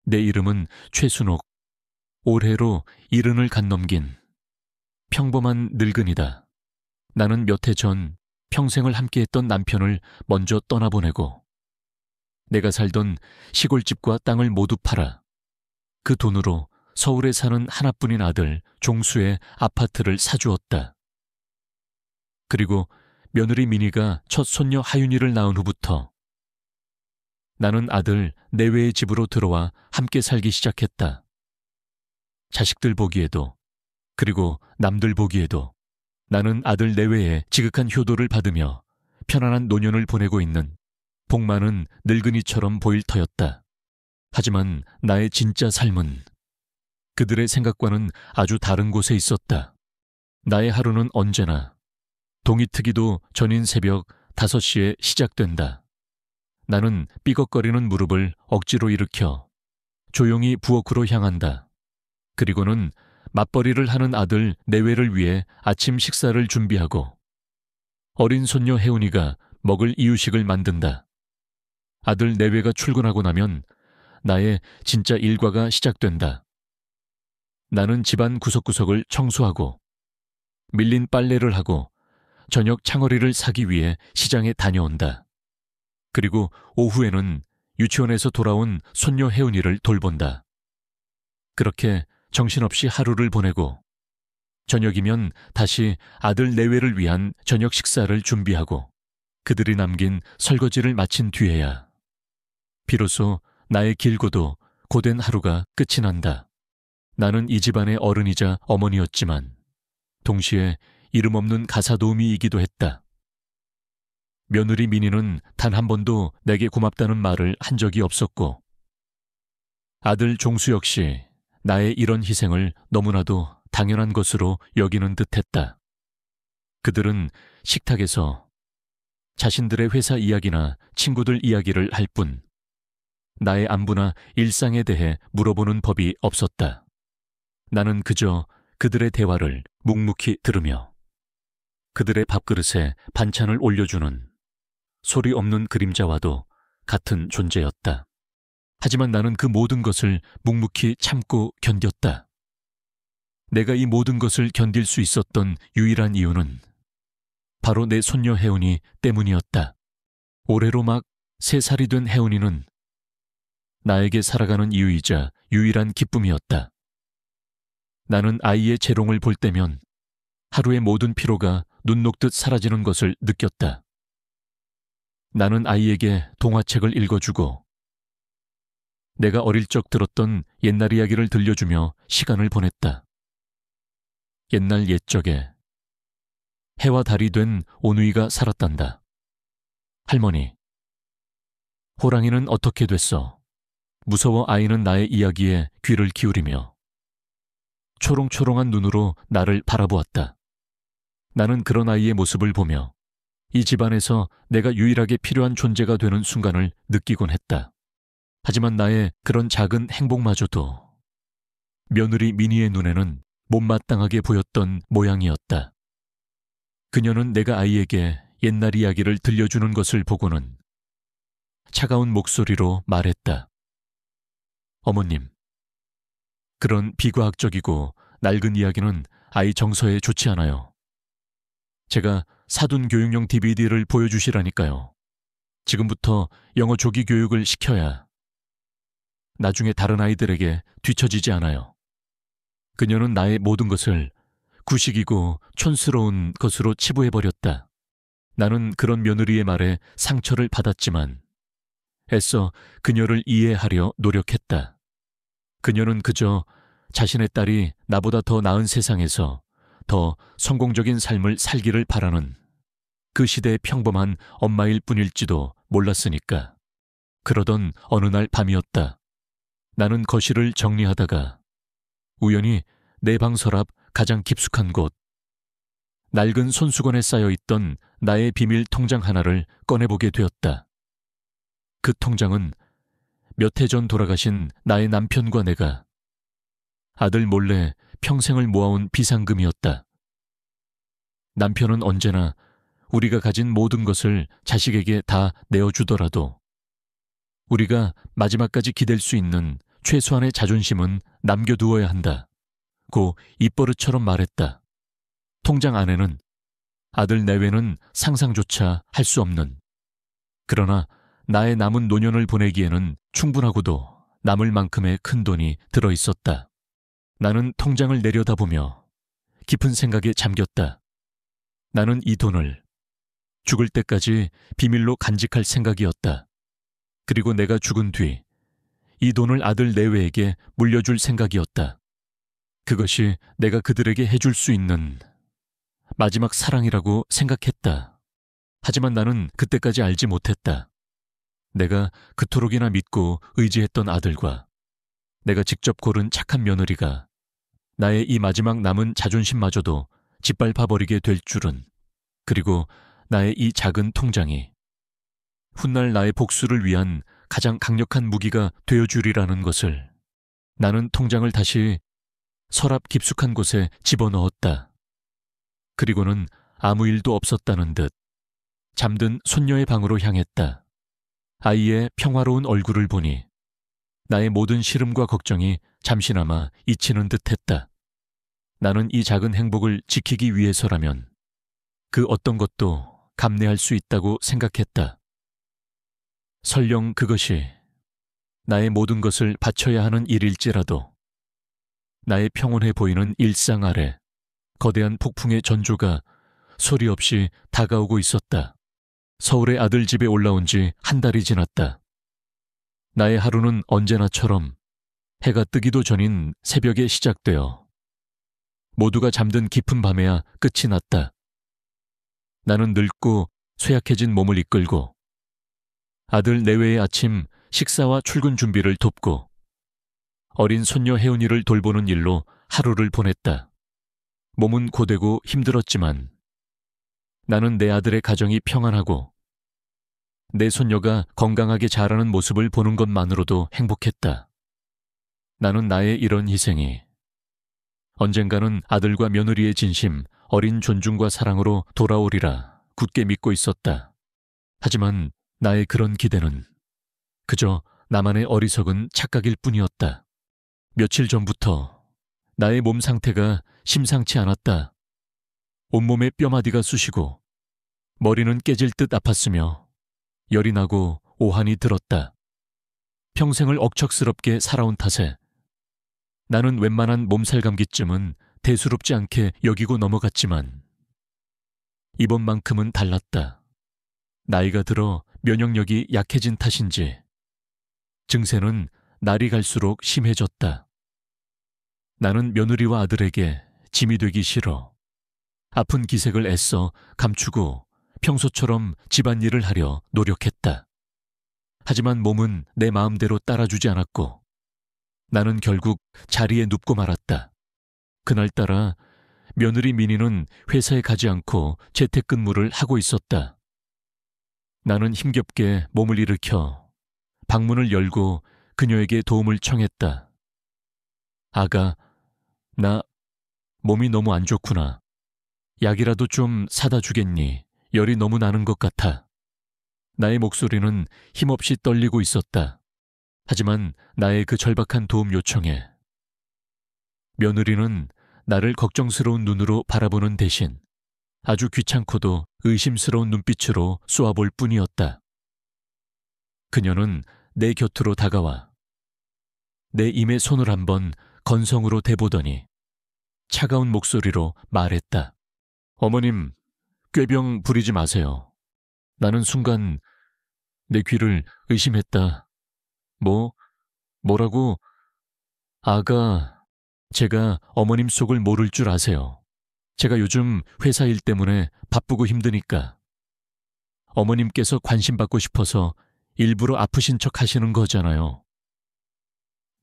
내 이름은 최순옥. 올해로 70을 간 넘긴 평범한 늙은이다. 나는 몇 해 전 평생을 함께했던 남편을 먼저 떠나보내고 내가 살던 시골집과 땅을 모두 팔아 그 돈으로 서울에 사는 하나뿐인 아들 종수의 아파트를 사주었다. 그리고 며느리 민희가 첫 손녀 하윤이를 낳은 후부터 나는 아들 내외의 집으로 들어와 함께 살기 시작했다. 자식들 보기에도 그리고 남들 보기에도 나는 아들 내외의 지극한 효도를 받으며 편안한 노년을 보내고 있는 복 많은 늙은이처럼 보일 터였다. 하지만 나의 진짜 삶은 그들의 생각과는 아주 다른 곳에 있었다. 나의 하루는 언제나 동이트기도 전인 새벽 5시에 시작된다. 나는 삐걱거리는 무릎을 억지로 일으켜 조용히 부엌으로 향한다. 그리고는 맞벌이를 하는 아들 내외를 위해 아침 식사를 준비하고 어린 손녀 혜운이가 먹을 이유식을 만든다. 아들 내외가 출근하고 나면 나의 진짜 일과가 시작된다. 나는 집안 구석구석을 청소하고 밀린 빨래를 하고 저녁 창어리를 사기 위해 시장에 다녀온다. 그리고 오후에는 유치원에서 돌아온 손녀 혜운이를 돌본다. 그렇게 정신없이 하루를 보내고 저녁이면 다시 아들 내외를 위한 저녁 식사를 준비하고 그들이 남긴 설거지를 마친 뒤에야 비로소 나의 길고도 고된 하루가 끝이 난다. 나는 이 집안의 어른이자 어머니였지만 동시에 이름 없는 가사도우미이기도 했다. 며느리 민희는 단 한 번도 내게 고맙다는 말을 한 적이 없었고 아들 종수 역시 나의 이런 희생을 너무나도 당연한 것으로 여기는 듯했다. 그들은 식탁에서 자신들의 회사 이야기나 친구들 이야기를 할 뿐 나의 안부나 일상에 대해 물어보는 법이 없었다. 나는 그저 그들의 대화를 묵묵히 들으며 그들의 밥그릇에 반찬을 올려주는 소리 없는 그림자와도 같은 존재였다. 하지만 나는 그 모든 것을 묵묵히 참고 견뎠다. 내가 이 모든 것을 견딜 수 있었던 유일한 이유는 바로 내 손녀 혜운이 때문이었다. 올해로 막 3살이 된 혜운이는 나에게 살아가는 이유이자 유일한 기쁨이었다. 나는 아이의 재롱을 볼 때면 하루의 모든 피로가 눈 녹듯 사라지는 것을 느꼈다. 나는 아이에게 동화책을 읽어주고 내가 어릴 적 들었던 옛날 이야기를 들려주며 시간을 보냈다. 옛날 옛적에 해와 달이 된 오누이가 살았단다. 할머니, 호랑이는 어떻게 됐어? 무서워 아이는 나의 이야기에 귀를 기울이며 초롱초롱한 눈으로 나를 바라보았다. 나는 그런 아이의 모습을 보며 이 집안에서 내가 유일하게 필요한 존재가 되는 순간을 느끼곤 했다. 하지만 나의 그런 작은 행복마저도 며느리 민희의 눈에는 못마땅하게 보였던 모양이었다. 그녀는 내가 아이에게 옛날 이야기를 들려주는 것을 보고는 차가운 목소리로 말했다. 어머님, 그런 비과학적이고 낡은 이야기는 아이 정서에 좋지 않아요. 제가 사둔 교육용 DVD를 보여주시라니까요. 지금부터 영어 조기 교육을 시켜야 나중에 다른 아이들에게 뒤처지지 않아요. 그녀는 나의 모든 것을 구식이고 촌스러운 것으로 치부해버렸다. 나는 그런 며느리의 말에 상처를 받았지만 애써 그녀를 이해하려 노력했다. 그녀는 그저 자신의 딸이 나보다 더 나은 세상에서 더 성공적인 삶을 살기를 바라는 그 시대의 평범한 엄마일 뿐일지도 몰랐으니까. 그러던 어느 날 밤이었다. 나는 거실을 정리하다가 우연히 내 방 서랍 가장 깊숙한 곳, 낡은 손수건에 쌓여있던 나의 비밀 통장 하나를 꺼내보게 되었다. 그 통장은 몇 해 전 돌아가신 나의 남편과 내가 아들 몰래 평생을 모아온 비상금이었다. 남편은 언제나 우리가 가진 모든 것을 자식에게 다 내어주더라도 우리가 마지막까지 기댈 수 있는 최소한의 자존심은 남겨두어야 한다. 고 입버릇처럼 말했다. 통장 안에는 아들 내외는 상상조차 할 수 없는, 그러나 나의 남은 노년을 보내기에는 충분하고도 남을 만큼의 큰 돈이 들어있었다. 나는 통장을 내려다보며 깊은 생각에 잠겼다. 나는 이 돈을 죽을 때까지 비밀로 간직할 생각이었다. 그리고 내가 죽은 뒤 이 돈을 아들 내외에게 물려줄 생각이었다. 그것이 내가 그들에게 해줄 수 있는 마지막 사랑이라고 생각했다. 하지만 나는 그때까지 알지 못했다. 내가 그토록이나 믿고 의지했던 아들과 내가 직접 고른 착한 며느리가 나의 이 마지막 남은 자존심마저도 짓밟아버리게 될 줄은, 그리고 나의 이 작은 통장이 훗날 나의 복수를 위한 가장 강력한 무기가 되어주리라는 것을. 나는 통장을 다시 서랍 깊숙한 곳에 집어넣었다. 그리고는 아무 일도 없었다는 듯 잠든 손녀의 방으로 향했다. 아이의 평화로운 얼굴을 보니 나의 모든 시름과 걱정이 잠시나마 잊히는 듯했다. 나는 이 작은 행복을 지키기 위해서라면 그 어떤 것도 감내할 수 있다고 생각했다. 설령 그것이 나의 모든 것을 바쳐야 하는 일일지라도 나의 평온해 보이는 일상 아래 거대한 폭풍의 전조가 소리 없이 다가오고 있었다. 서울의 아들 집에 올라온 지 한 달이 지났다. 나의 하루는 언제나처럼 해가 뜨기도 전인 새벽에 시작되어 모두가 잠든 깊은 밤에야 끝이 났다. 나는 늙고 쇠약해진 몸을 이끌고 아들 내외의 아침 식사와 출근 준비를 돕고 어린 손녀 혜운이를 돌보는 일로 하루를 보냈다. 몸은 고되고 힘들었지만 나는 내 아들의 가정이 평안하고 내 손녀가 건강하게 자라는 모습을 보는 것만으로도 행복했다. 나는 나의 이런 희생이 언젠가는 아들과 며느리의 진심, 어린 존중과 사랑으로 돌아오리라 굳게 믿고 있었다. 하지만 나의 그런 기대는 그저 나만의 어리석은 착각일 뿐이었다. 며칠 전부터 나의 몸 상태가 심상치 않았다. 온몸에 뼈마디가 쑤시고 머리는 깨질 듯 아팠으며 열이 나고 오한이 들었다. 평생을 억척스럽게 살아온 탓에 나는 웬만한 몸살 감기쯤은 대수롭지 않게 여기고 넘어갔지만 이번만큼은 달랐다. 나이가 들어 면역력이 약해진 탓인지 증세는 날이 갈수록 심해졌다. 나는 며느리와 아들에게 짐이 되기 싫어 아픈 기색을 애써 감추고 평소처럼 집안일을 하려 노력했다. 하지만 몸은 내 마음대로 따라주지 않았고 나는 결국 자리에 눕고 말았다. 그날따라 며느리 민희는 회사에 가지 않고 재택근무를 하고 있었다. 나는 힘겹게 몸을 일으켜 방문을 열고 그녀에게 도움을 청했다. 아가, 나 몸이 너무 안 좋구나. 약이라도 좀 사다 주겠니? 열이 너무 나는 것 같아. 나의 목소리는 힘없이 떨리고 있었다. 하지만 나의 그 절박한 도움 요청에 며느리는 나를 걱정스러운 눈으로 바라보는 대신 아주 귀찮고도 의심스러운 눈빛으로 쏘아볼 뿐이었다. 그녀는 내 곁으로 다가와 내 임에 손을 한번 건성으로 대보더니 차가운 목소리로 말했다. 어머님, 꾀병 부리지 마세요. 나는 순간 내 귀를 의심했다. 뭐라고? 아가, 제가 어머님 속을 모를 줄 아세요. 제가 요즘 회사 일 때문에 바쁘고 힘드니까. 어머님께서 관심받고 싶어서 일부러 아프신 척 하시는 거잖아요.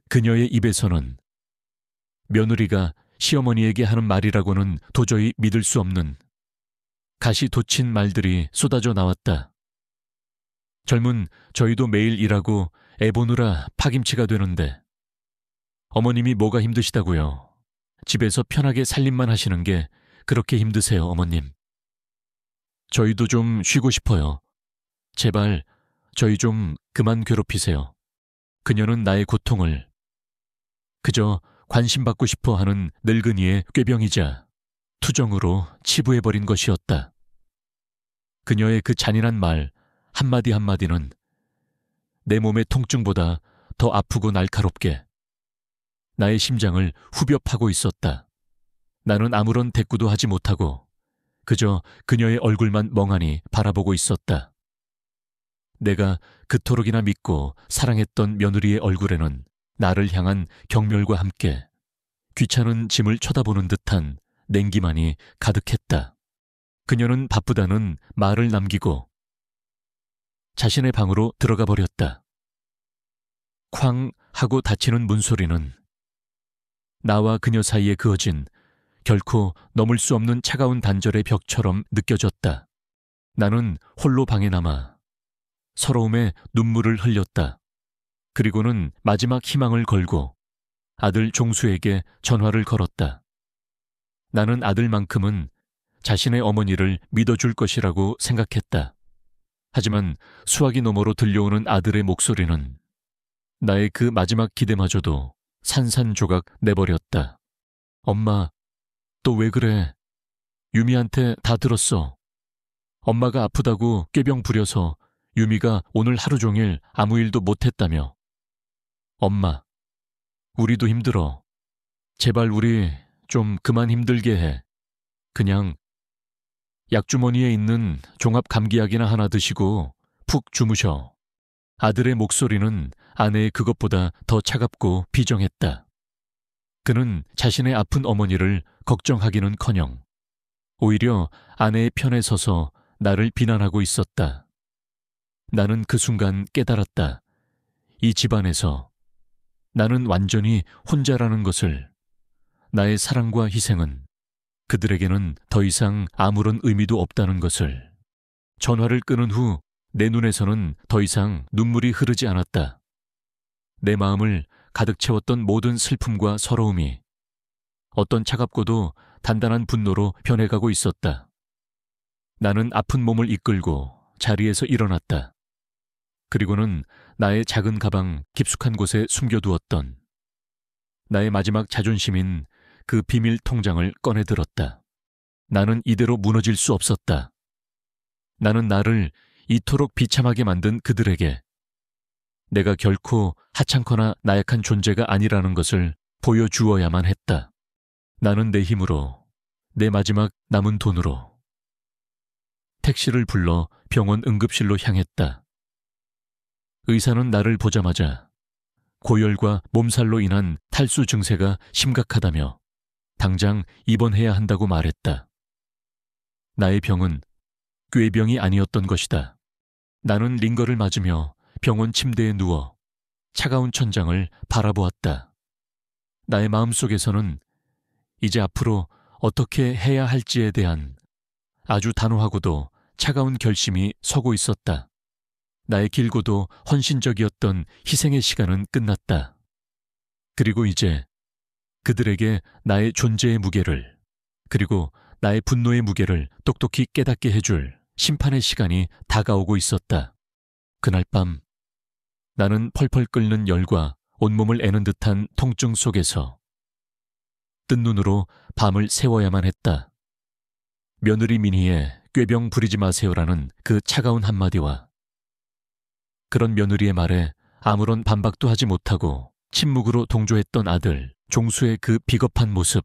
그녀의 입에서는 며느리가 시어머니에게 하는 말이라고는 도저히 믿을 수 없는 가시 돋친 말들이 쏟아져 나왔다. 젊은 저희도 매일 일하고 애 보느라 파김치가 되는데 어머님이 뭐가 힘드시다고요. 집에서 편하게 살림만 하시는 게 그렇게 힘드세요, 어머님. 저희도 좀 쉬고 싶어요. 제발 저희 좀 그만 괴롭히세요. 그녀는 나의 고통을 그저 관심받고 싶어 하는 늙은이의 꾀병이자 투정으로 치부해버린 것이었다. 그녀의 그 잔인한 말 한마디 한마디는 내 몸의 통증보다 더 아프고 날카롭게 나의 심장을 후벼 파고 있었다. 나는 아무런 대꾸도 하지 못하고 그저 그녀의 얼굴만 멍하니 바라보고 있었다. 내가 그토록이나 믿고 사랑했던 며느리의 얼굴에는 나를 향한 경멸과 함께 귀찮은 짐을 쳐다보는 듯한 냉기만이 가득했다. 그녀는 바쁘다는 말을 남기고 자신의 방으로 들어가 버렸다. 쾅 하고 닫히는 문소리는 나와 그녀 사이에 그어진 결코 넘을 수 없는 차가운 단절의 벽처럼 느껴졌다. 나는 홀로 방에 남아 서러움에 눈물을 흘렸다. 그리고는 마지막 희망을 걸고 아들 종수에게 전화를 걸었다. 나는 아들만큼은 자신의 어머니를 믿어줄 것이라고 생각했다. 하지만 수화기 너머로 들려오는 아들의 목소리는 나의 그 마지막 기대마저도 산산조각 내버렸다. 엄마, 또 왜 그래? 유미한테 다 들었어. 엄마가 아프다고 꾀병 부려서 유미가 오늘 하루 종일 아무 일도 못했다며. 엄마, 우리도 힘들어. 제발 우리 좀 그만 힘들게 해. 그냥 약주머니에 있는 종합 감기약이나 하나 드시고 푹 주무셔. 아들의 목소리는 아내의 그것보다 더 차갑고 비정했다. 그는 자신의 아픈 어머니를 걱정하기는커녕 오히려 아내의 편에 서서 나를 비난하고 있었다. 나는 그 순간 깨달았다. 이 집안에서 나는 완전히 혼자라는 것을. 나의 사랑과 희생은 그들에게는 더 이상 아무런 의미도 없다는 것을. 전화를 끊은 후 내 눈에서는 더 이상 눈물이 흐르지 않았다. 내 마음을 가득 채웠던 모든 슬픔과 서러움이 어떤 차갑고도 단단한 분노로 변해가고 있었다. 나는 아픈 몸을 이끌고 자리에서 일어났다. 그리고는 나의 작은 가방 깊숙한 곳에 숨겨두었던 나의 마지막 자존심인 그 비밀 통장을 꺼내들었다. 나는 이대로 무너질 수 없었다. 나는 나를 이토록 비참하게 만든 그들에게 내가 결코 하찮거나 나약한 존재가 아니라는 것을 보여주어야만 했다. 나는 내 힘으로, 내 마지막 남은 돈으로 택시를 불러 병원 응급실로 향했다. 의사는 나를 보자마자 고열과 몸살로 인한 탈수 증세가 심각하다며 당장 입원해야 한다고 말했다. 나의 병은 꾀병이 아니었던 것이다. 나는 링거를 맞으며 병원 침대에 누워 차가운 천장을 바라보았다. 나의 마음속에서는 이제 앞으로 어떻게 해야 할지에 대한 아주 단호하고도 차가운 결심이 서고 있었다. 나의 길고도 헌신적이었던 희생의 시간은 끝났다. 그리고 이제 그들에게 나의 존재의 무게를, 그리고 나의 분노의 무게를 똑똑히 깨닫게 해줄 심판의 시간이 다가오고 있었다. 그날 밤 나는 펄펄 끓는 열과 온몸을 애는 듯한 통증 속에서 뜬 눈으로 밤을 새워야만 했다. 며느리 미니의 꾀병 부리지 마세요라는 그 차가운 한마디와 그런 며느리의 말에 아무런 반박도 하지 못하고 침묵으로 동조했던 아들 종수의 그 비겁한 모습,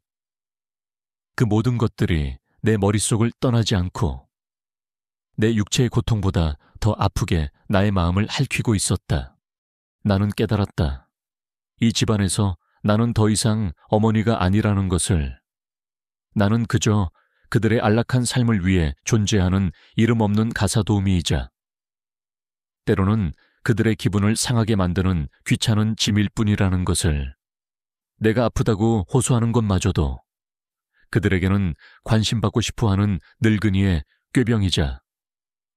그 모든 것들이 내 머릿속을 떠나지 않고 내 육체의 고통보다 더 아프게 나의 마음을 핥히고 있었다. 나는 깨달았다. 이 집안에서 나는 더 이상 어머니가 아니라는 것을. 나는 그저 그들의 안락한 삶을 위해 존재하는 이름 없는 가사도우미이자 때로는 그들의 기분을 상하게 만드는 귀찮은 짐일 뿐이라는 것을. 내가 아프다고 호소하는 것마저도 그들에게는 관심받고 싶어하는 늙은이의 꾀병이자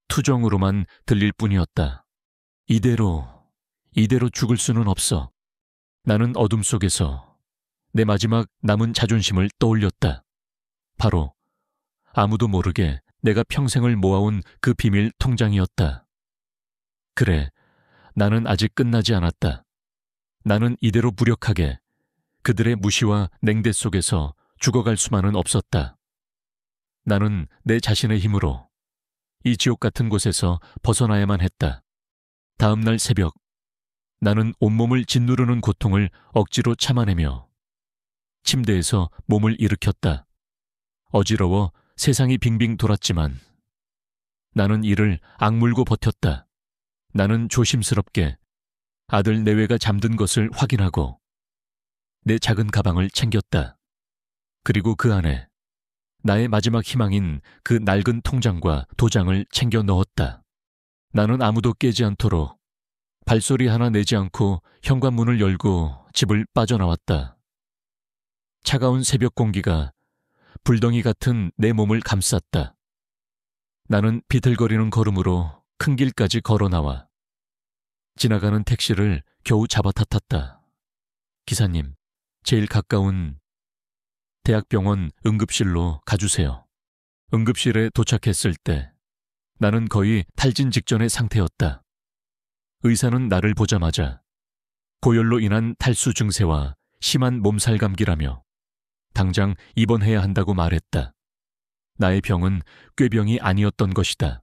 투정으로만 들릴 뿐이었다. 이대로 죽을 수는 없어. 나는 어둠 속에서 내 마지막 남은 자존심을 떠올렸다. 바로 아무도 모르게 내가 평생을 모아온 그 비밀 통장이었다. 그래, 나는 아직 끝나지 않았다. 나는 이대로 무력하게 그들의 무시와 냉대 속에서 죽어갈 수만은 없었다. 나는 내 자신의 힘으로 이 지옥 같은 곳에서 벗어나야만 했다. 다음 날 새벽, 나는 온몸을 짓누르는 고통을 억지로 참아내며 침대에서 몸을 일으켰다. 어지러워 세상이 빙빙 돌았지만 나는 이를 악물고 버텼다. 나는 조심스럽게 아들 내외가 잠든 것을 확인하고 내 작은 가방을 챙겼다. 그리고 그 안에 나의 마지막 희망인 그 낡은 통장과 도장을 챙겨 넣었다. 나는 아무도 깨지 않도록 발소리 하나 내지 않고 현관문을 열고 집을 빠져나왔다. 차가운 새벽 공기가 불덩이 같은 내 몸을 감쌌다. 나는 비틀거리는 걸음으로 큰 길까지 걸어 나와 지나가는 택시를 겨우 잡아탔다. 기사님, 제일 가까운 대학병원 응급실로 가주세요. 응급실에 도착했을 때 나는 거의 탈진 직전의 상태였다. 의사는 나를 보자마자 고열로 인한 탈수 증세와 심한 몸살 감기라며 당장 입원해야 한다고 말했다. 나의 병은 꾀병이 아니었던 것이다.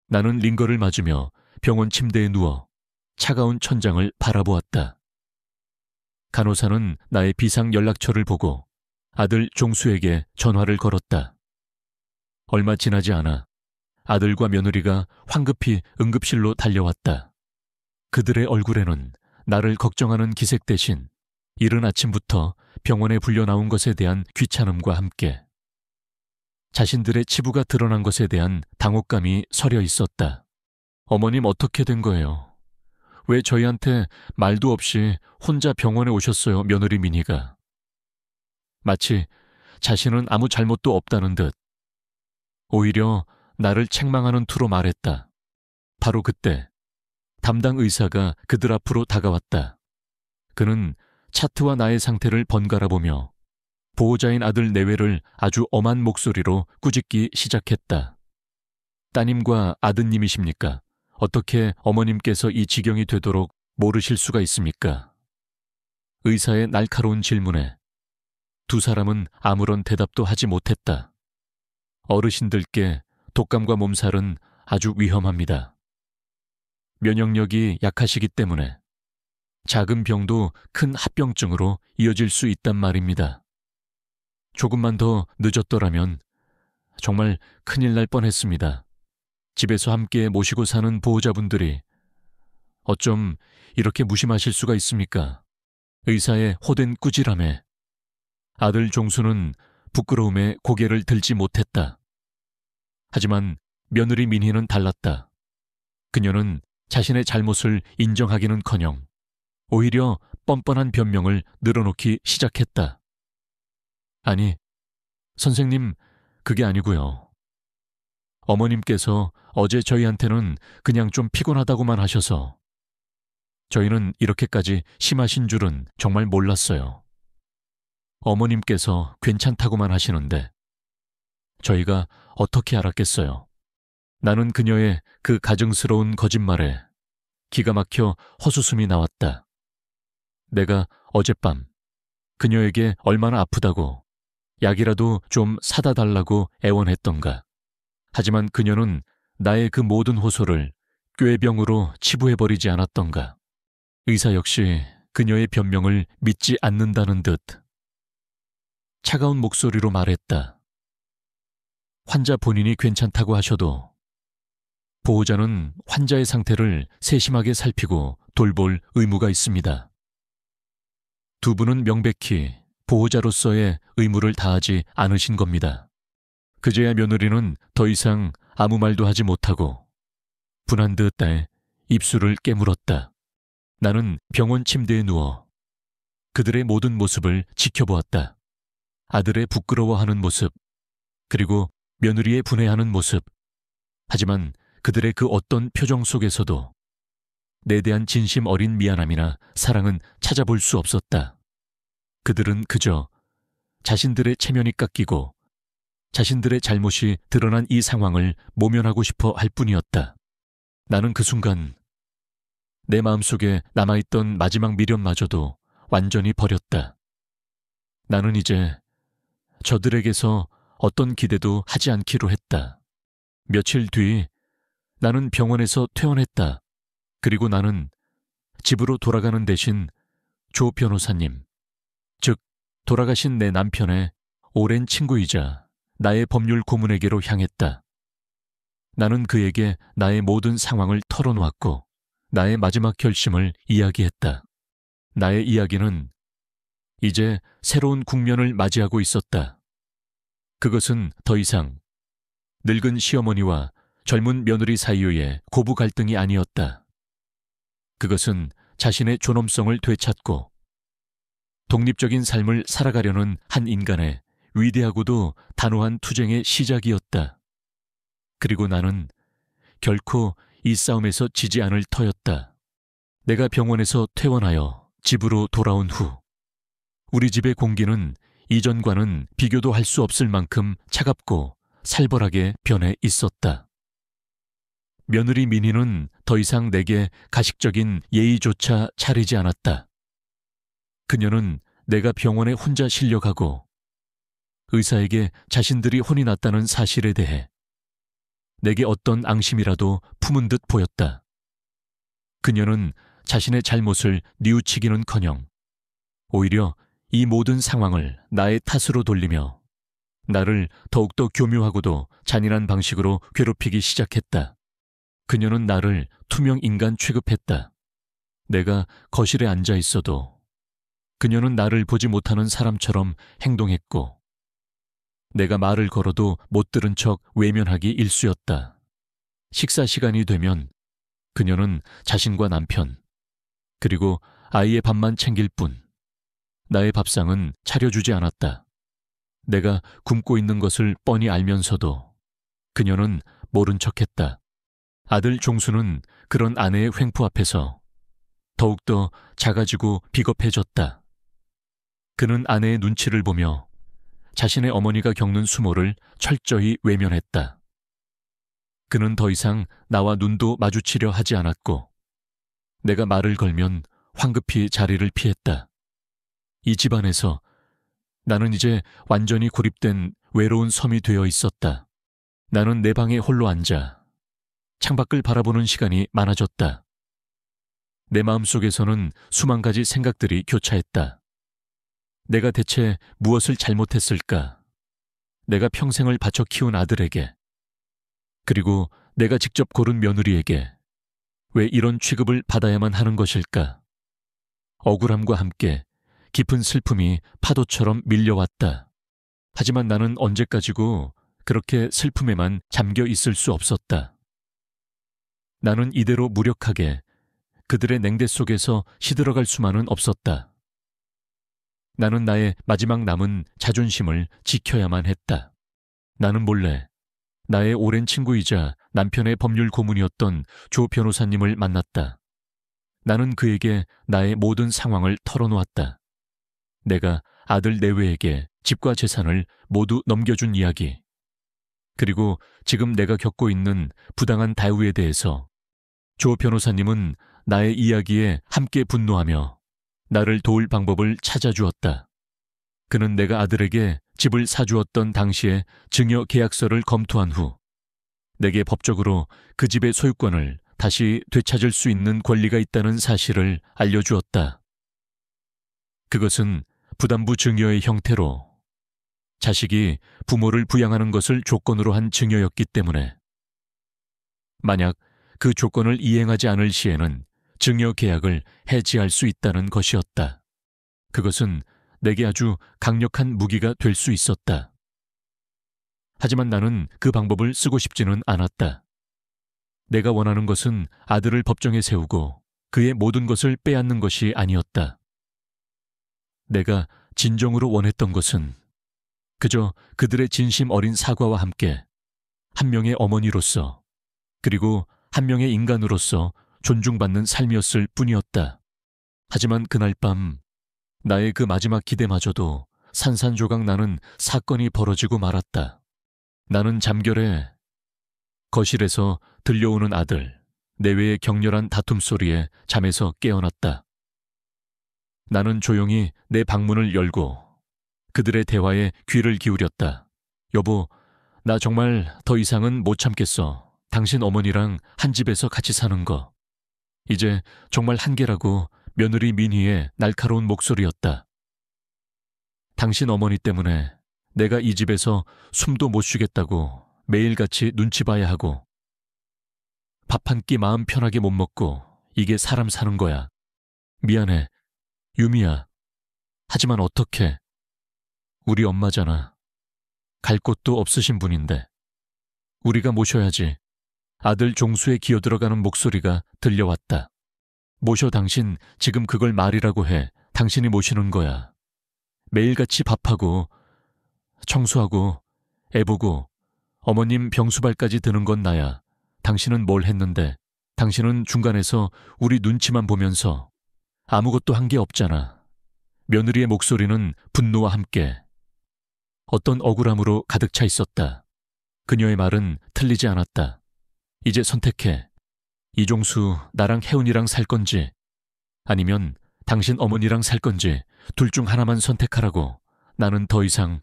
나는 링거를 맞으며 병원 침대에 누워 차가운 천장을 바라보았다. 간호사는 나의 비상 연락처를 보고 아들 종수에게 전화를 걸었다. 얼마 지나지 않아 아들과 며느리가 황급히 응급실로 달려왔다. 그들의 얼굴에는 나를 걱정하는 기색 대신 이른 아침부터 병원에 불려 나온 것에 대한 귀찮음과 함께 자신들의 치부가 드러난 것에 대한 당혹감이 서려 있었다. 어머님 어떻게 된 거예요? 왜 저희한테 말도 없이 혼자 병원에 오셨어요, 며느리 미니가. 마치 자신은 아무 잘못도 없다는 듯 오히려 나를 책망하는 투로 말했다. 바로 그때 담당 의사가 그들 앞으로 다가왔다. 그는 차트와 나의 상태를 번갈아 보며 보호자인 아들 내외를 아주 엄한 목소리로 꾸짖기 시작했다. 따님과 아드님이십니까? 어떻게 어머님께서 이 지경이 되도록 모르실 수가 있습니까? 의사의 날카로운 질문에 두 사람은 아무런 대답도 하지 못했다. 어르신들께 독감과 몸살은 아주 위험합니다. 면역력이 약하시기 때문에 작은 병도 큰 합병증으로 이어질 수 있단 말입니다. 조금만 더 늦었더라면 정말 큰일 날 뻔했습니다. 집에서 함께 모시고 사는 보호자분들이 어쩜 이렇게 무심하실 수가 있습니까? 의사의 호된 꾸지람에 아들 종수는 부끄러움에 고개를 들지 못했다. 하지만 며느리 민희는 달랐다. 그녀는 자신의 잘못을 인정하기는커녕 오히려 뻔뻔한 변명을 늘어놓기 시작했다. 아니, 선생님, 그게 아니고요. 어머님께서 어제 저희한테는 그냥 좀 피곤하다고만 하셔서 저희는 이렇게까지 심하신 줄은 정말 몰랐어요. 어머님께서 괜찮다고만 하시는데 저희가 어떻게 알았겠어요. 나는 그녀의 그 가증스러운 거짓말에 기가 막혀 헛웃음이 나왔다. 내가 어젯밤 그녀에게 얼마나 아프다고 약이라도 좀 사다 달라고 애원했던가. 하지만 그녀는 나의 그 모든 호소를 꾀병으로 치부해버리지 않았던가. 의사 역시 그녀의 변명을 믿지 않는다는 듯 차가운 목소리로 말했다. 환자 본인이 괜찮다고 하셔도 보호자는 환자의 상태를 세심하게 살피고 돌볼 의무가 있습니다. 두 분은 명백히 보호자로서의 의무를 다하지 않으신 겁니다. 그제야 며느리는 더 이상 아무 말도 하지 못하고 분한 듯 입술을 깨물었다. 나는 병원 침대에 누워 그들의 모든 모습을 지켜보았다. 아들의 부끄러워하는 모습, 그리고 며느리의 분해하는 모습. 하지만 그들의 그 어떤 표정 속에서도 내 대한 진심 어린 미안함이나 사랑은 찾아볼 수 없었다. 그들은 그저 자신들의 체면이 깎이고 자신들의 잘못이 드러난 이 상황을 모면하고 싶어 할 뿐이었다. 나는 그 순간 내 마음속에 남아있던 마지막 미련마저도 완전히 버렸다. 나는 이제 저들에게서 어떤 기대도 하지 않기로 했다. 며칠 뒤 나는 병원에서 퇴원했다. 그리고 나는 집으로 돌아가는 대신 조 변호사님, 즉 돌아가신 내 남편의 오랜 친구이자 나의 법률 고문에게로 향했다. 나는 그에게 나의 모든 상황을 털어놓았고 나의 마지막 결심을 이야기했다. 나의 이야기는 이제 새로운 국면을 맞이하고 있었다. 그것은 더 이상 늙은 시어머니와 젊은 며느리 사이의 고부 갈등이 아니었다. 그것은 자신의 존엄성을 되찾고 독립적인 삶을 살아가려는 한 인간의 위대하고도 단호한 투쟁의 시작이었다. 그리고 나는 결코 이 싸움에서 지지 않을 터였다. 내가 병원에서 퇴원하여 집으로 돌아온 후 우리 집의 공기는 이전과는 비교도 할 수 없을 만큼 차갑고 살벌하게 변해 있었다. 며느리 민희는 더 이상 내게 가식적인 예의조차 차리지 않았다. 그녀는 내가 병원에 혼자 실려가고 의사에게 자신들이 혼이 났다는 사실에 대해 내게 어떤 앙심이라도 품은 듯 보였다. 그녀는 자신의 잘못을 뉘우치기는커녕 오히려 이 모든 상황을 나의 탓으로 돌리며 나를 더욱더 교묘하고도 잔인한 방식으로 괴롭히기 시작했다. 그녀는 나를 투명 인간 취급했다. 내가 거실에 앉아 있어도 그녀는 나를 보지 못하는 사람처럼 행동했고 내가 말을 걸어도 못 들은 척 외면하기 일쑤였다. 식사 시간이 되면 그녀는 자신과 남편 그리고 아이의 밥만 챙길 뿐 나의 밥상은 차려주지 않았다. 내가 굶고 있는 것을 뻔히 알면서도 그녀는 모른 척했다. 아들 종수는 그런 아내의 횡포 앞에서 더욱더 작아지고 비겁해졌다. 그는 아내의 눈치를 보며 자신의 어머니가 겪는 수모를 철저히 외면했다. 그는 더 이상 나와 눈도 마주치려 하지 않았고 내가 말을 걸면 황급히 자리를 피했다. 이 집안에서 나는 이제 완전히 고립된 외로운 섬이 되어 있었다. 나는 내 방에 홀로 앉아 창밖을 바라보는 시간이 많아졌다. 내 마음속에서는 수만 가지 생각들이 교차했다. 내가 대체 무엇을 잘못했을까? 내가 평생을 바쳐 키운 아들에게, 그리고 내가 직접 고른 며느리에게 왜 이런 취급을 받아야만 하는 것일까? 억울함과 함께 깊은 슬픔이 파도처럼 밀려왔다. 하지만 나는 언제까지고 그렇게 슬픔에만 잠겨 있을 수 없었다. 나는 이대로 무력하게 그들의 냉대 속에서 시들어갈 수만은 없었다. 나는 나의 마지막 남은 자존심을 지켜야만 했다. 나는 몰래 나의 오랜 친구이자 남편의 법률 고문이었던 조 변호사님을 만났다. 나는 그에게 나의 모든 상황을 털어놓았다. 내가 아들 내외에게 집과 재산을 모두 넘겨준 이야기, 그리고 지금 내가 겪고 있는 부당한 다유에 대해서 조 변호사님은 나의 이야기에 함께 분노하며 나를 도울 방법을 찾아주었다. 그는 내가 아들에게 집을 사주었던 당시의 증여 계약서를 검토한 후 내게 법적으로 그 집의 소유권을 다시 되찾을 수 있는 권리가 있다는 사실을 알려주었다. 그것은 부담부 증여의 형태로 자식이 부모를 부양하는 것을 조건으로 한 증여였기 때문에 만약 그 조건을 이행하지 않을 시에는 증여 계약을 해지할 수 있다는 것이었다. 그것은 내게 아주 강력한 무기가 될 수 있었다. 하지만 나는 그 방법을 쓰고 싶지는 않았다. 내가 원하는 것은 아들을 법정에 세우고 그의 모든 것을 빼앗는 것이 아니었다. 내가 진정으로 원했던 것은 그저 그들의 진심 어린 사과와 함께 한 명의 어머니로서 그리고 한 명의 인간으로서 존중받는 삶이었을 뿐이었다. 하지만 그날 밤 나의 그 마지막 기대마저도 산산조각 나는 사건이 벌어지고 말았다. 나는 잠결에 거실에서 들려오는 아들 내외의 격렬한 다툼 소리에 잠에서 깨어났다. 나는 조용히 내 방문을 열고 그들의 대화에 귀를 기울였다. 여보, 나 정말 더 이상은 못 참겠어. 당신 어머니랑 한 집에서 같이 사는 거. 이제 정말 한계라고 며느리 민희의 날카로운 목소리였다. 당신 어머니 때문에 내가 이 집에서 숨도 못 쉬겠다고 매일같이 눈치 봐야 하고 밥 한 끼 마음 편하게 못 먹고 이게 사람 사는 거야. 미안해, 유미야. 하지만 어떡해. 우리 엄마잖아. 갈 곳도 없으신 분인데. 우리가 모셔야지. 아들 종수에 기어들어가는 목소리가 들려왔다. 모셔 당신 지금 그걸 말이라고 해. 당신이 모시는 거야. 매일같이 밥하고 청소하고 애 보고 어머님 병수발까지 드는 건 나야. 당신은 뭘 했는데 당신은 중간에서 우리 눈치만 보면서 아무것도 한 게 없잖아. 며느리의 목소리는 분노와 함께 어떤 억울함으로 가득 차 있었다. 그녀의 말은 틀리지 않았다. 이제 선택해. 이종수 나랑 혜은이랑 살 건지 아니면 당신 어머니랑 살 건지 둘 중 하나만 선택하라고. 나는 더 이상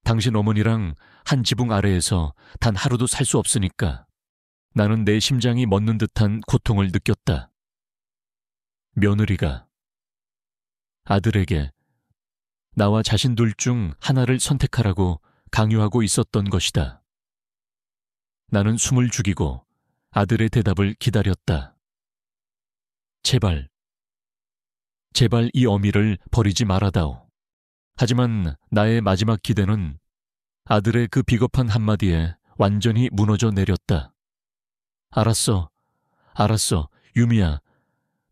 당신 어머니랑 한 지붕 아래에서 단 하루도 살 수 없으니까. 나는 내 심장이 멎는 듯한 고통을 느꼈다. 며느리가 아들에게 나와 자신 둘 중 하나를 선택하라고 강요하고 있었던 것이다. 나는 숨을 죽이고 아들의 대답을 기다렸다. 제발, 제발 이 어미를 버리지 말아다오. 하지만 나의 마지막 기대는 아들의 그 비겁한 한마디에 완전히 무너져 내렸다. 알았어, 알았어, 유미야.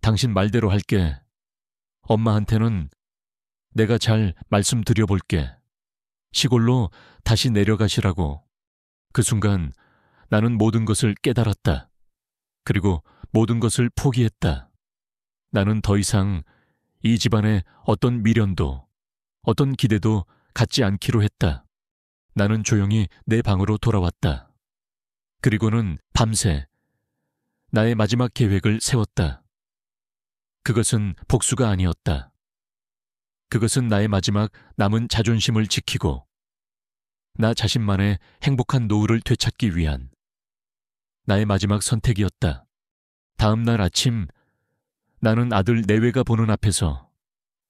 당신 말대로 할게. 엄마한테는 내가 잘 말씀드려볼게. 시골로 다시 내려가시라고. 그 순간 나는 모든 것을 깨달았다. 그리고 모든 것을 포기했다. 나는 더 이상 이 집안에 어떤 미련도, 어떤 기대도 갖지 않기로 했다. 나는 조용히 내 방으로 돌아왔다. 그리고는 밤새 나의 마지막 계획을 세웠다. 그것은 복수가 아니었다. 그것은 나의 마지막 남은 자존심을 지키고 나 자신만의 행복한 노후를 되찾기 위한 나의 마지막 선택이었다. 다음 날 아침 나는 아들 내외가 보는 앞에서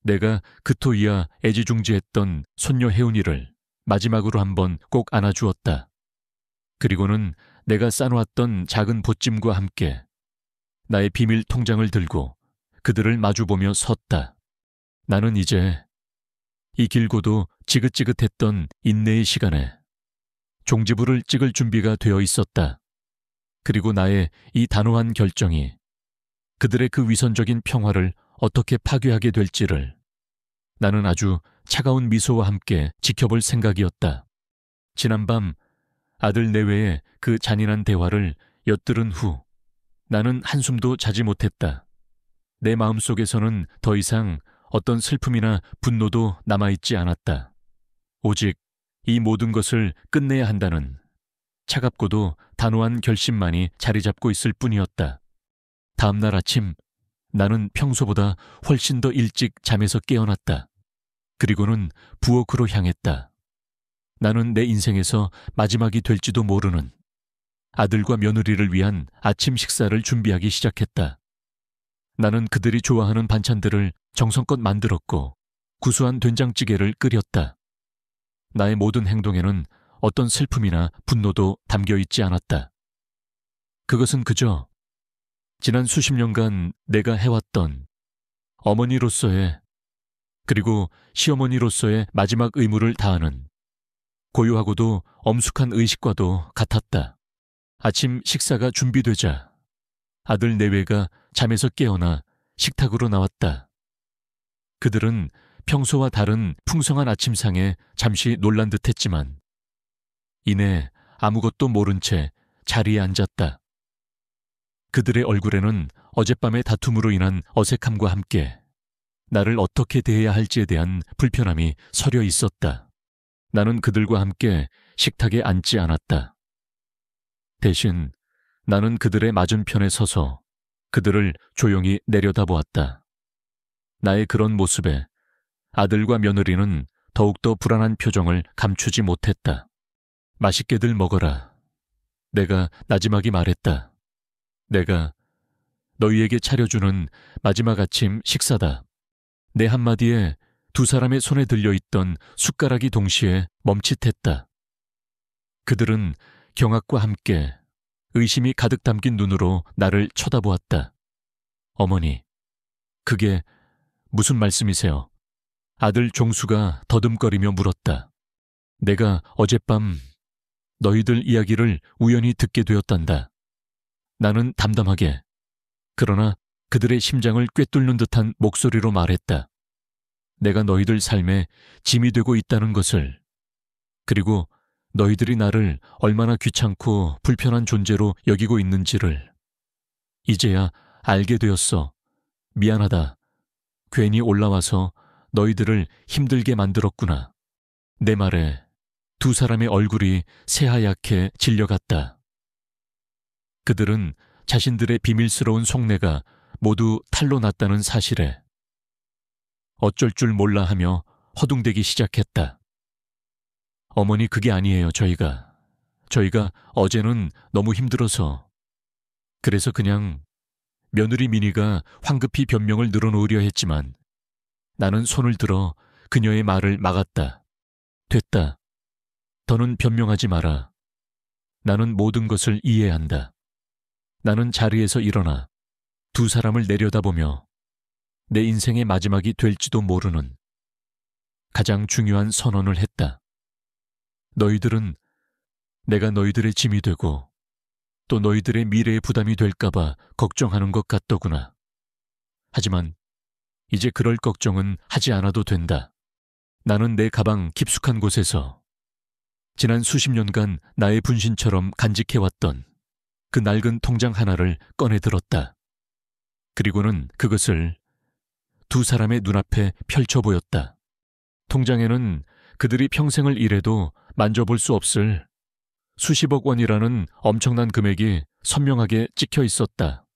내가 그토이야 애지중지했던 손녀 혜은이를 마지막으로 한번 꼭 안아주었다. 그리고는 내가 싸놓았던 작은 보찜과 함께 나의 비밀 통장을 들고 그들을 마주보며 섰다. 나는 이제 이 길고도 지긋지긋했던 인내의 시간에 종지부를 찍을 준비가 되어 있었다. 그리고 나의 이 단호한 결정이 그들의 그 위선적인 평화를 어떻게 파괴하게 될지를 나는 아주 차가운 미소와 함께 지켜볼 생각이었다. 지난밤 아들 내외의 그 잔인한 대화를 엿들은 후 나는 한숨도 자지 못했다. 내 마음속에서는 더 이상 어떤 슬픔이나 분노도 남아있지 않았다. 오직 이 모든 것을 끝내야 한다는 차갑고도 단호한 결심만이 자리 잡고 있을 뿐이었다. 다음 날 아침 나는 평소보다 훨씬 더 일찍 잠에서 깨어났다. 그리고는 부엌으로 향했다. 나는 내 인생에서 마지막이 될지도 모르는 아들과 며느리를 위한 아침 식사를 준비하기 시작했다. 나는 그들이 좋아하는 반찬들을 정성껏 만들었고 구수한 된장찌개를 끓였다. 나의 모든 행동에는 어떤 슬픔이나 분노도 담겨 있지 않았다. 그것은 그저 지난 수십 년간 내가 해왔던 어머니로서의 그리고 시어머니로서의 마지막 의무를 다하는 고요하고도 엄숙한 의식과도 같았다. 아침 식사가 준비되자 아들 내외가 잠에서 깨어나 식탁으로 나왔다. 그들은 평소와 다른 풍성한 아침상에 잠시 놀란 듯했지만 이내 아무것도 모른 채 자리에 앉았다. 그들의 얼굴에는 어젯밤의 다툼으로 인한 어색함과 함께 나를 어떻게 대해야 할지에 대한 불편함이 서려 있었다. 나는 그들과 함께 식탁에 앉지 않았다. 대신 나는 그들의 맞은편에 서서 그들을 조용히 내려다보았다. 나의 그런 모습에 아들과 며느리는 더욱더 불안한 표정을 감추지 못했다. 맛있게들 먹어라. 내가 나지막이 말했다. 내가 너희에게 차려주는 마지막 아침 식사다. 내 한마디에 두 사람의 손에 들려있던 숟가락이 동시에 멈칫했다. 그들은 경악과 함께 의심이 가득 담긴 눈으로 나를 쳐다보았다. 어머니, 그게 무슨 말씀이세요? 아들 종수가 더듬거리며 물었다. 내가 어젯밤 너희들 이야기를 우연히 듣게 되었단다. 나는 담담하게, 그러나 그들의 심장을 꿰뚫는 듯한 목소리로 말했다. 내가 너희들 삶에 짐이 되고 있다는 것을, 그리고 너희들이 나를 얼마나 귀찮고 불편한 존재로 여기고 있는지를 이제야 알게 되었어. 미안하다. 괜히 올라와서 너희들을 힘들게 만들었구나. 내 말에 두 사람의 얼굴이 새하얗게 질려갔다. 그들은 자신들의 비밀스러운 속내가 모두 탄로 났다는 사실에 어쩔 줄 몰라 하며 허둥대기 시작했다. 어머니, 그게 아니에요. 저희가 어제는 너무 힘들어서, 그래서 그냥 며느리 미니가 황급히 변명을 늘어놓으려 했지만 나는 손을 들어 그녀의 말을 막았다. 됐다. 더는 변명하지 마라. 나는 모든 것을 이해한다. 나는 자리에서 일어나 두 사람을 내려다보며 내 인생의 마지막이 될지도 모르는 가장 중요한 선언을 했다. 너희들은 내가 너희들의 짐이 되고 또 너희들의 미래에 부담이 될까봐 걱정하는 것 같더구나. 하지만 이제 그럴 걱정은 하지 않아도 된다. 나는 내 가방 깊숙한 곳에서 지난 수십 년간 나의 분신처럼 간직해왔던 그 낡은 통장 하나를 꺼내 들었다. 그리고는 그것을 두 사람의 눈앞에 펼쳐 보였다. 통장에는 그들이 평생을 일해도 만져볼 수 없을 수십억 원이라는 엄청난 금액이 선명하게 찍혀 있었다.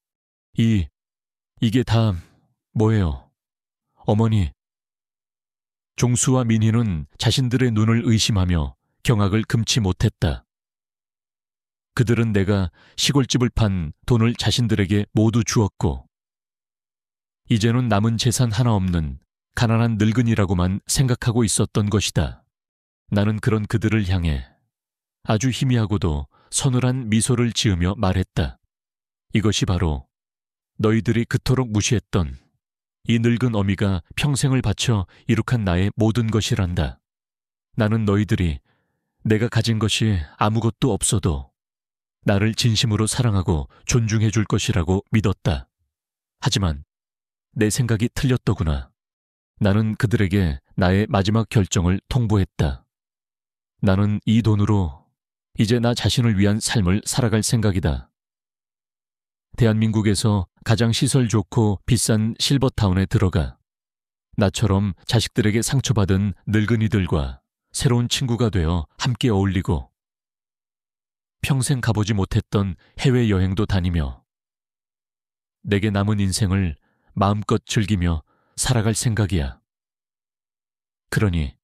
이게 다 뭐예요? 어머니. 종수와 민희는 자신들의 눈을 의심하며 경악을 금치 못했다. 그들은 내가 시골집을 판 돈을 자신들에게 모두 주었고 이제는 남은 재산 하나 없는 가난한 늙은이라고만 생각하고 있었던 것이다. 나는 그런 그들을 향해 아주 희미하고도 서늘한 미소를 지으며 말했다. 이것이 바로 너희들이 그토록 무시했던 이 늙은 어미가 평생을 바쳐 이룩한 나의 모든 것이란다. 나는 너희들이 내가 가진 것이 아무것도 없어도 나를 진심으로 사랑하고 존중해 줄 것이라고 믿었다. 하지만 내 생각이 틀렸더구나. 나는 그들에게 나의 마지막 결정을 통보했다. 나는 이 돈으로 이제 나 자신을 위한 삶을 살아갈 생각이다. 대한민국에서 가장 시설 좋고 비싼 실버타운에 들어가 나처럼 자식들에게 상처받은 늙은이들과 새로운 친구가 되어 함께 어울리고 평생 가보지 못했던 해외여행도 다니며 내게 남은 인생을 마음껏 즐기며 살아갈 생각이야. 그러니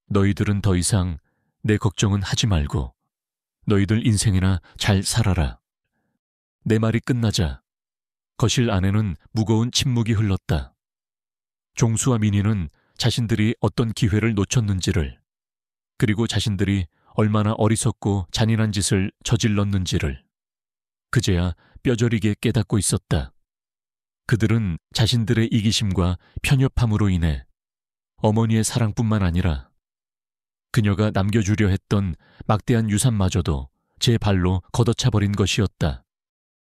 너희들은 더 이상 내 걱정은 하지 말고 너희들 인생이나 잘 살아라. 내 말이 끝나자 거실 안에는 무거운 침묵이 흘렀다. 종수와 민희는 자신들이 어떤 기회를 놓쳤는지를, 그리고 자신들이 얼마나 어리석고 잔인한 짓을 저질렀는지를 그제야 뼈저리게 깨닫고 있었다. 그들은 자신들의 이기심과 편협함으로 인해 어머니의 사랑뿐만 아니라 그녀가 남겨주려 했던 막대한 유산마저도 제 발로 걷어차버린 것이었다.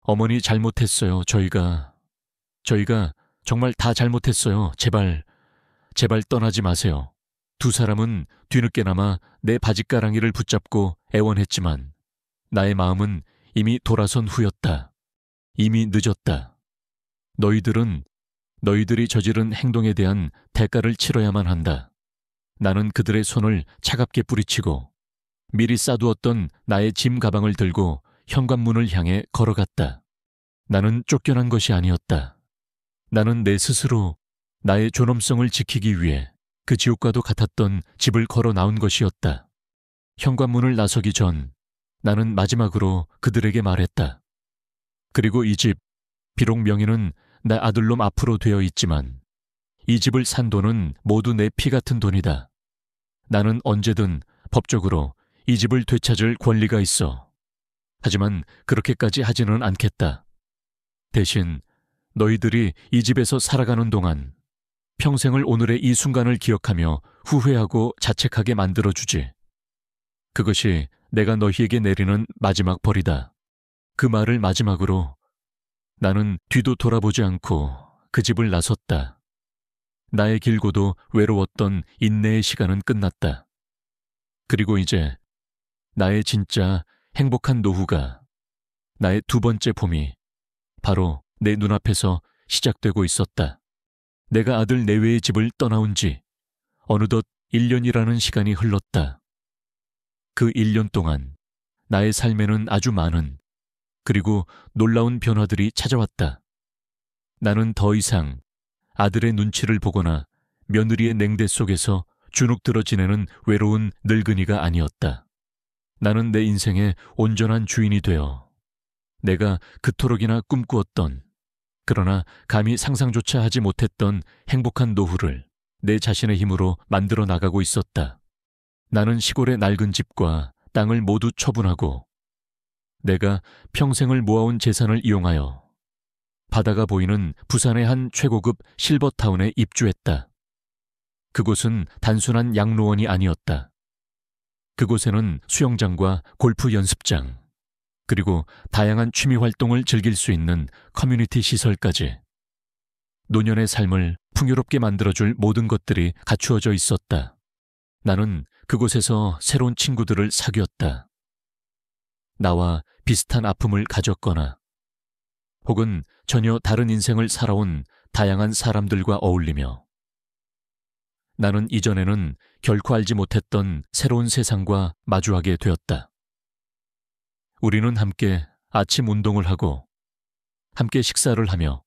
어머니 잘못했어요. 저희가 정말 다 잘못했어요. 제발 떠나지 마세요. 두 사람은 뒤늦게나마 내 바짓가랑이를 붙잡고 애원했지만 나의 마음은 이미 돌아선 후였다. 이미 늦었다. 너희들은 너희들이 저지른 행동에 대한 대가를 치러야만 한다. 나는 그들의 손을 차갑게 뿌리치고 미리 싸두었던 나의 짐 가방을 들고 현관문을 향해 걸어갔다. 나는 쫓겨난 것이 아니었다. 나는 내 스스로 나의 존엄성을 지키기 위해 그 지옥과도 같았던 집을 걸어 나온 것이었다. 현관문을 나서기 전 나는 마지막으로 그들에게 말했다. 그리고 이 집, 비록 명의는 내 아들놈 앞으로 되어 있지만 이 집을 산 돈은 모두 내 피 같은 돈이다. 나는 언제든 법적으로 이 집을 되찾을 권리가 있어. 하지만 그렇게까지 하지는 않겠다. 대신 너희들이 이 집에서 살아가는 동안 평생을 오늘의 이 순간을 기억하며 후회하고 자책하게 만들어주지. 그것이 내가 너희에게 내리는 마지막 벌이다. 그 말을 마지막으로 나는 뒤도 돌아보지 않고 그 집을 나섰다. 나의 길고도 외로웠던 인내의 시간은 끝났다. 그리고 이제 나의 진짜 행복한 노후가, 나의 두 번째 봄이 바로 내 눈앞에서 시작되고 있었다. 내가 아들 내외의 집을 떠나온 지 어느덧 1년이라는 시간이 흘렀다. 그 1년 동안 나의 삶에는 아주 많은 그리고 놀라운 변화들이 찾아왔다. 나는 더 이상 아들의 눈치를 보거나 며느리의 냉대 속에서 주눅들어 지내는 외로운 늙은이가 아니었다. 나는 내 인생의 온전한 주인이 되어 내가 그토록이나 꿈꾸었던, 그러나 감히 상상조차 하지 못했던 행복한 노후를 내 자신의 힘으로 만들어 나가고 있었다. 나는 시골의 낡은 집과 땅을 모두 처분하고 내가 평생을 모아온 재산을 이용하여 바다가 보이는 부산의 한 최고급 실버타운에 입주했다. 그곳은 단순한 양로원이 아니었다. 그곳에는 수영장과 골프 연습장, 그리고 다양한 취미 활동을 즐길 수 있는 커뮤니티 시설까지 노년의 삶을 풍요롭게 만들어줄 모든 것들이 갖추어져 있었다. 나는 그곳에서 새로운 친구들을 사귀었다. 나와 비슷한 아픔을 가졌거나 혹은 전혀 다른 인생을 살아온 다양한 사람들과 어울리며 나는 이전에는 결코 알지 못했던 새로운 세상과 마주하게 되었다. 우리는 함께 아침 운동을 하고 함께 식사를 하며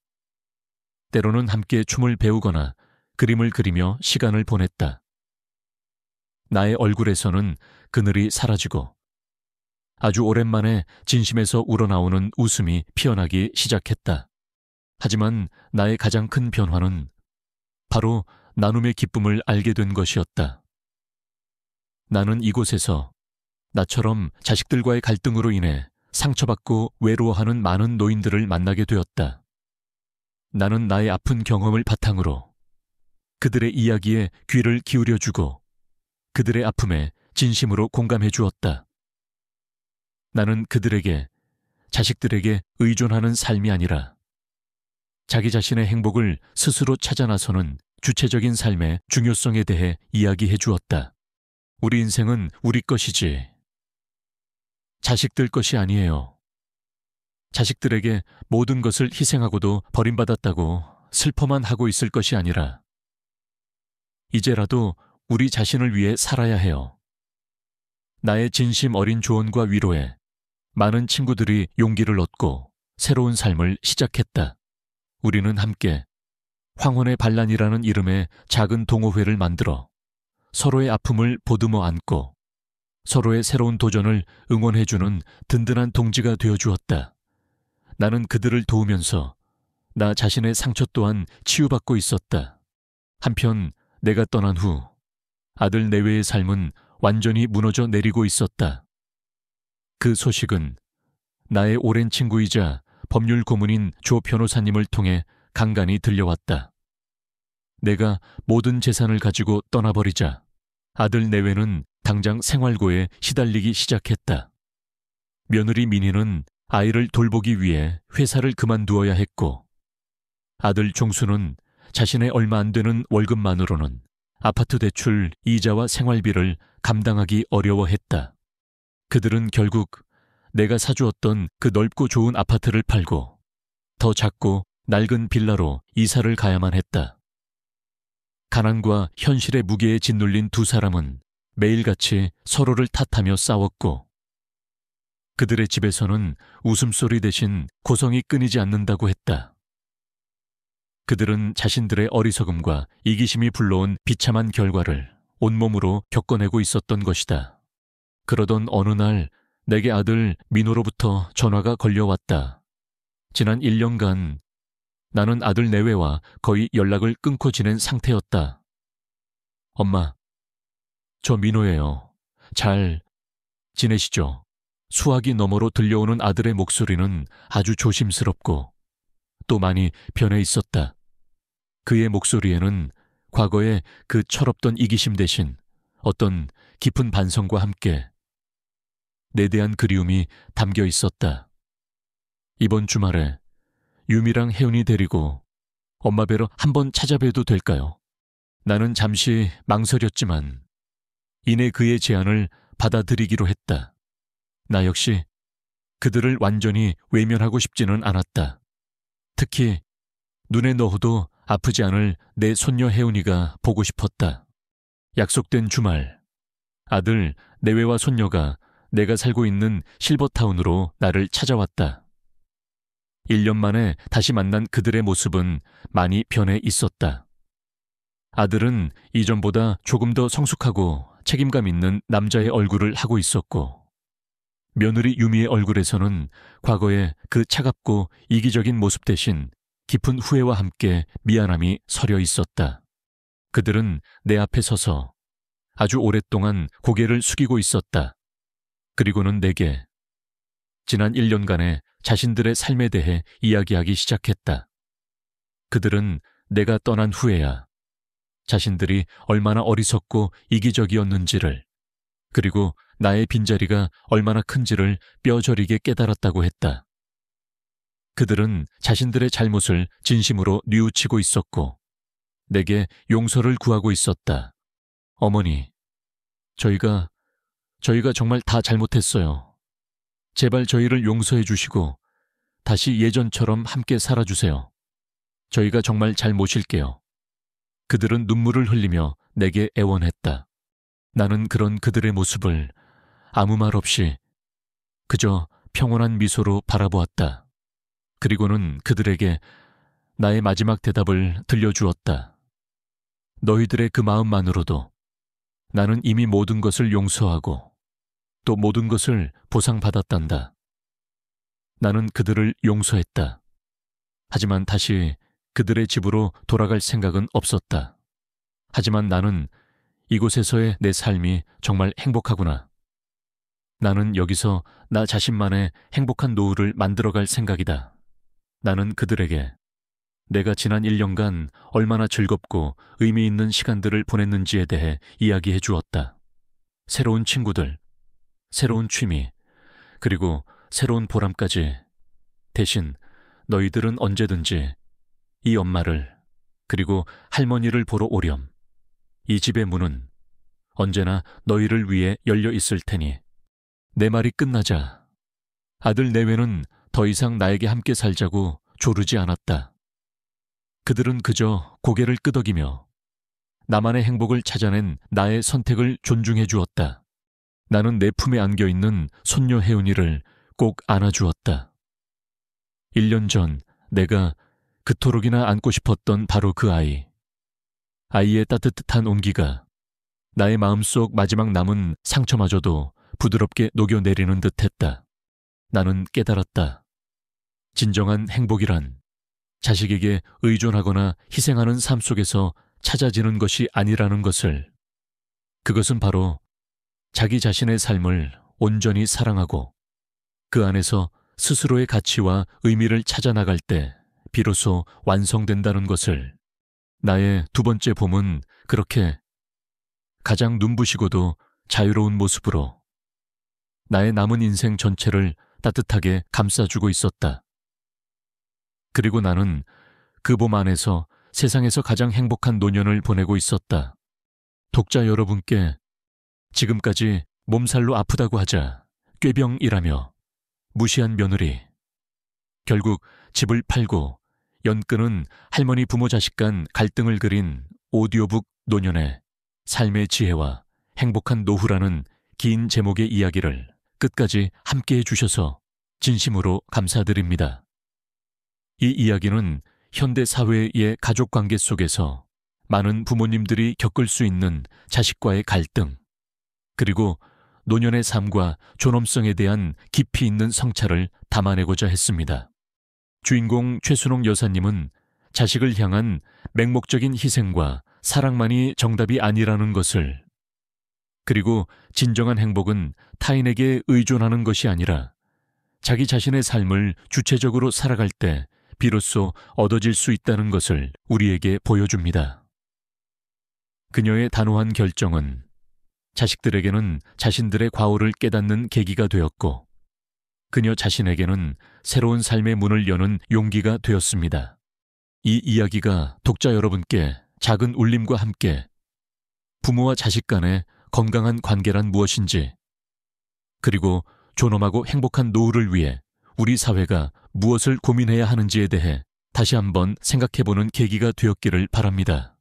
때로는 함께 춤을 배우거나 그림을 그리며 시간을 보냈다. 나의 얼굴에서는 그늘이 사라지고 아주 오랜만에 진심에서 우러나오는 웃음이 피어나기 시작했다. 하지만 나의 가장 큰 변화는 바로 나눔의 기쁨을 알게 된 것이었다. 나는 이곳에서 나처럼 자식들과의 갈등으로 인해 상처받고 외로워하는 많은 노인들을 만나게 되었다. 나는 나의 아픈 경험을 바탕으로 그들의 이야기에 귀를 기울여주고 그들의 아픔에 진심으로 공감해 주었다. 나는 그들에게, 자식들에게 의존하는 삶이 아니라 자기 자신의 행복을 스스로 찾아 나서는 주체적인 삶의 중요성에 대해 이야기해 주었다. 우리 인생은 우리 것이지 자식들 것이 아니에요. 자식들에게 모든 것을 희생하고도 버림받았다고 슬퍼만 하고 있을 것이 아니라 이제라도 우리 자신을 위해 살아야 해요. 나의 진심 어린 조언과 위로에 많은 친구들이 용기를 얻고 새로운 삶을 시작했다. 우리는 함께 황혼의 반란이라는 이름의 작은 동호회를 만들어 서로의 아픔을 보듬어 안고 서로의 새로운 도전을 응원해주는 든든한 동지가 되어주었다. 나는 그들을 도우면서 나 자신의 상처 또한 치유받고 있었다. 한편 내가 떠난 후 아들 내외의 삶은 완전히 무너져 내리고 있었다. 그 소식은 나의 오랜 친구이자 법률 고문인 조 변호사님을 통해 간간히 들려왔다. 내가 모든 재산을 가지고 떠나버리자 아들 내외는 당장 생활고에 시달리기 시작했다. 며느리 민희는 아이를 돌보기 위해 회사를 그만두어야 했고 아들 종수는 자신의 얼마 안 되는 월급만으로는 아파트 대출 이자와 생활비를 감당하기 어려워했다. 그들은 결국 내가 사주었던 그 넓고 좋은 아파트를 팔고 더 작고 낡은 빌라로 이사를 가야만 했다. 가난과 현실의 무게에 짓눌린 두 사람은 매일같이 서로를 탓하며 싸웠고 그들의 집에서는 웃음소리 대신 고성이 끊이지 않는다고 했다. 그들은 자신들의 어리석음과 이기심이 불러온 비참한 결과를 온몸으로 겪어내고 있었던 것이다. 그러던 어느 날 내게 아들 민호로부터 전화가 걸려왔다. 지난 1년간 나는 아들 내외와 거의 연락을 끊고 지낸 상태였다. 엄마, 저 민호예요. 잘 지내시죠? 수화기 너머로 들려오는 아들의 목소리는 아주 조심스럽고 또 많이 변해 있었다. 그의 목소리에는 과거의 그 철없던 이기심 대신 어떤 깊은 반성과 함께 내 대한 그리움이 담겨 있었다. 이번 주말에 유미랑 혜은이 데리고 엄마 뵈러 한번 찾아뵈도 될까요? 나는 잠시 망설였지만 이내 그의 제안을 받아들이기로 했다. 나 역시 그들을 완전히 외면하고 싶지는 않았다. 특히 눈에 넣어도 아프지 않을 내 손녀 혜은이가 보고 싶었다. 약속된 주말, 아들 내외와 손녀가 내가 살고 있는 실버타운으로 나를 찾아왔다. 1년 만에 다시 만난 그들의 모습은 많이 변해 있었다. 아들은 이전보다 조금 더 성숙하고 책임감 있는 남자의 얼굴을 하고 있었고, 며느리 유미의 얼굴에서는 과거의 그 차갑고 이기적인 모습 대신 깊은 후회와 함께 미안함이 서려 있었다. 그들은 내 앞에 서서 아주 오랫동안 고개를 숙이고 있었다. 그리고는 내게 지난 1년간의 자신들의 삶에 대해 이야기하기 시작했다. 그들은 내가 떠난 후에야 자신들이 얼마나 어리석고 이기적이었는지를, 그리고 나의 빈자리가 얼마나 큰지를 뼈저리게 깨달았다고 했다. 그들은 자신들의 잘못을 진심으로 뉘우치고 있었고 내게 용서를 구하고 있었다. 어머니, 저희가 정말 다 잘못했어요. 제발 저희를 용서해 주시고 다시 예전처럼 함께 살아주세요. 저희가 정말 잘 모실게요. 그들은 눈물을 흘리며 내게 애원했다. 나는 그런 그들의 모습을 아무 말 없이 그저 평온한 미소로 바라보았다. 그리고는 그들에게 나의 마지막 대답을 들려주었다. 너희들의 그 마음만으로도 나는 이미 모든 것을 용서하고 또 모든 것을 보상받았단다. 나는 그들을 용서했다. 하지만 다시 그들의 집으로 돌아갈 생각은 없었다. 하지만 나는 이곳에서의 내 삶이 정말 행복하구나. 나는 여기서 나 자신만의 행복한 노후를 만들어갈 생각이다. 나는 그들에게 내가 지난 1년간 얼마나 즐겁고 의미 있는 시간들을 보냈는지에 대해 이야기해 주었다. 새로운 친구들, 새로운 취미, 그리고 새로운 보람까지. 대신 너희들은 언제든지 이 엄마를 그리고 할머니를 보러 오렴. 이 집의 문은 언제나 너희를 위해 열려 있을 테니. 내 말이 끝나자 아들 내외는 더 이상 나에게 함께 살자고 조르지 않았다. 그들은 그저 고개를 끄덕이며 나만의 행복을 찾아낸 나의 선택을 존중해 주었다. 나는 내 품에 안겨있는 손녀 혜은이를 꼭 안아주었다. 1년 전 내가 그토록이나 안고 싶었던 바로 그 아이. 아이의 따뜻한 온기가 나의 마음속 마지막 남은 상처마저도 부드럽게 녹여내리는 듯했다. 나는 깨달았다. 진정한 행복이란 자식에게 의존하거나 희생하는 삶 속에서 찾아지는 것이 아니라는 것을. 그것은 바로 자기 자신의 삶을 온전히 사랑하고 그 안에서 스스로의 가치와 의미를 찾아나갈 때 비로소 완성된다는 것을. 나의 두 번째 봄은 그렇게 가장 눈부시고도 자유로운 모습으로 나의 남은 인생 전체를 따뜻하게 감싸주고 있었다. 그리고 나는 그 봄 안에서 세상에서 가장 행복한 노년을 보내고 있었다. 독자 여러분께 지금까지 몸살로 아프다고 하자 꾀병이라며 무시한 며느리, 결국 집을 팔고 연끈은 할머니 부모 자식 간 갈등을 그린 오디오북 노년의 삶의 지혜와 행복한 노후라는 긴 제목의 이야기를 끝까지 함께해 주셔서 진심으로 감사드립니다. 이 이야기는 현대 사회의 가족 관계 속에서 많은 부모님들이 겪을 수 있는 자식과의 갈등, 그리고 노년의 삶과 존엄성에 대한 깊이 있는 성찰을 담아내고자 했습니다. 주인공 최순옥 여사님은 자식을 향한 맹목적인 희생과 사랑만이 정답이 아니라는 것을, 그리고 진정한 행복은 타인에게 의존하는 것이 아니라 자기 자신의 삶을 주체적으로 살아갈 때 비로소 얻어질 수 있다는 것을 우리에게 보여줍니다. 그녀의 단호한 결정은 자식들에게는 자신들의 과오를 깨닫는 계기가 되었고, 그녀 자신에게는 새로운 삶의 문을 여는 용기가 되었습니다. 이 이야기가 독자 여러분께 작은 울림과 함께 부모와 자식 간의 건강한 관계란 무엇인지, 그리고 존엄하고 행복한 노후를 위해 우리 사회가 무엇을 고민해야 하는지에 대해 다시 한번 생각해보는 계기가 되었기를 바랍니다.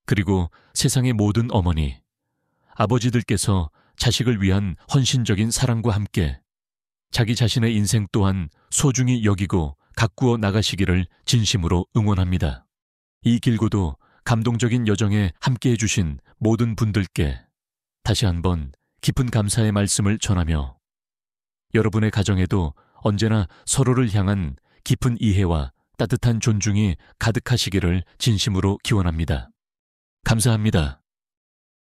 그리고 세상의 모든 어머니, 아버지들께서 자식을 위한 헌신적인 사랑과 함께 자기 자신의 인생 또한 소중히 여기고 가꾸어 나가시기를 진심으로 응원합니다. 이 길고도 감동적인 여정에 함께해 주신 모든 분들께 다시 한번 깊은 감사의 말씀을 전하며 여러분의 가정에도 언제나 서로를 향한 깊은 이해와 따뜻한 존중이 가득하시기를 진심으로 기원합니다. 감사합니다.